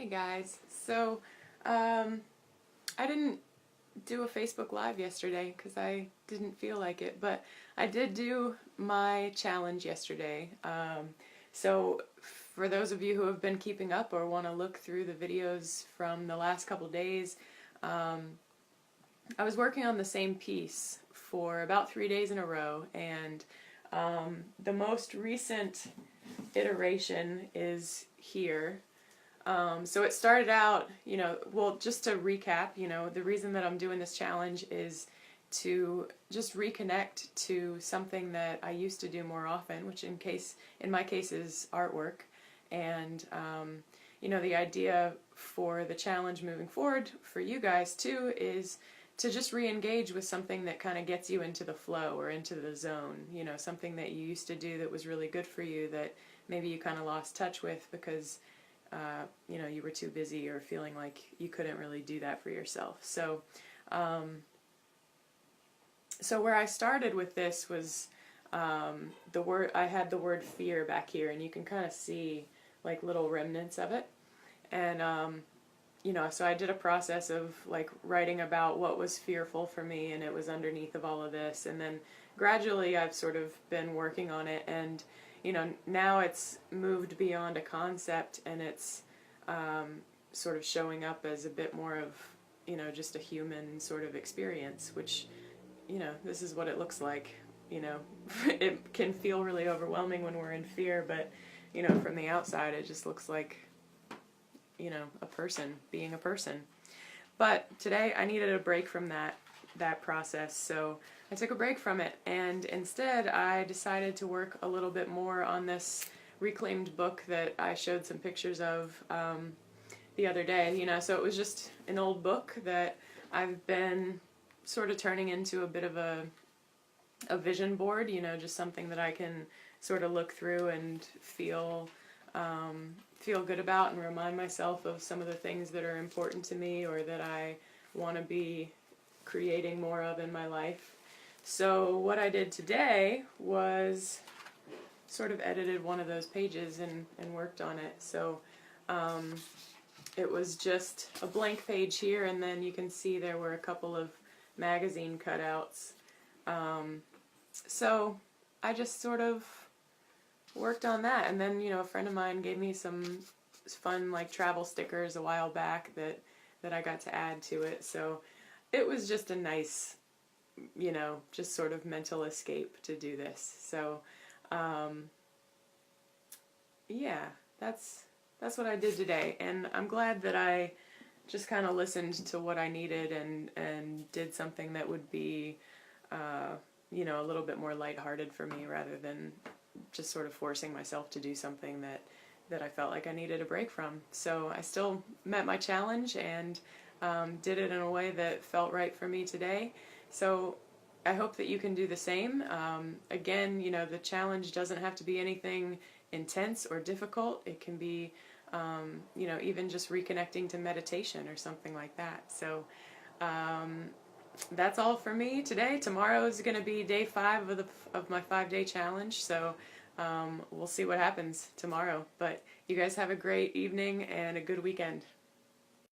Hey guys, I didn't do a Facebook Live yesterday because I didn't feel like it, but I did do my challenge yesterday. So for those of you who have been keeping up or want to look through the videos from the last couple days, I was working on the same piece for about 3 days in a row, and the most recent iteration is here. So it started out, well, just to recap, the reason that I'm doing this challenge is to just reconnect to something that I used to do more often, which in my case is artwork. And, the idea for the challenge moving forward for you guys too is to just re-engage with something that kind of gets you into the flow or into the zone, something that you used to do that was really good for you that maybe you kind of lost touch with because you were too busy or feeling like you couldn't really do that for yourself. So where I started with this was I had the word fear back here, and you can kind of see like little remnants of it. And so I did a process of like writing about what was fearful for me, and it was underneath of all of this. And then gradually I've sort of been working on it, and now it's moved beyond a concept, and it's sort of showing up as a bit more of, just a human sort of experience, which, this is what it looks like. It can feel really overwhelming when we're in fear, but, from the outside it just looks like, a person being a person. But today I needed a break from that process, so I took a break from it, and instead I decided to work a little bit more on this reclaimed book that I showed some pictures of the other day. So it was just an old book that I've been sort of turning into a bit of a vision board, just something that I can sort of look through and feel good about, and remind myself of some of the things that are important to me or that I want to be creating more of in my life. So what I did today was sort of edited one of those pages and worked on it. So it was just a blank page here, and then you can see there were a couple of magazine cutouts. So I just sort of worked on that, and then a friend of mine gave me some fun like travel stickers a while back that I got to add to it. So it was just a nice, just sort of mental escape to do this. So yeah, that's what I did today, and I'm glad that I just kind of listened to what I needed and did something that would be a little bit more lighthearted for me, rather than just sort of forcing myself to do something that I felt like I needed a break from. So I still met my challenge and did it in a way that felt right for me today. So I hope that you can do the same. Again, the challenge doesn't have to be anything intense or difficult. It can be, even just reconnecting to meditation or something like that. So that's all for me today. Tomorrow is going to be day 5 of my 5-day challenge. So we'll see what happens tomorrow. But you guys have a great evening and a good weekend.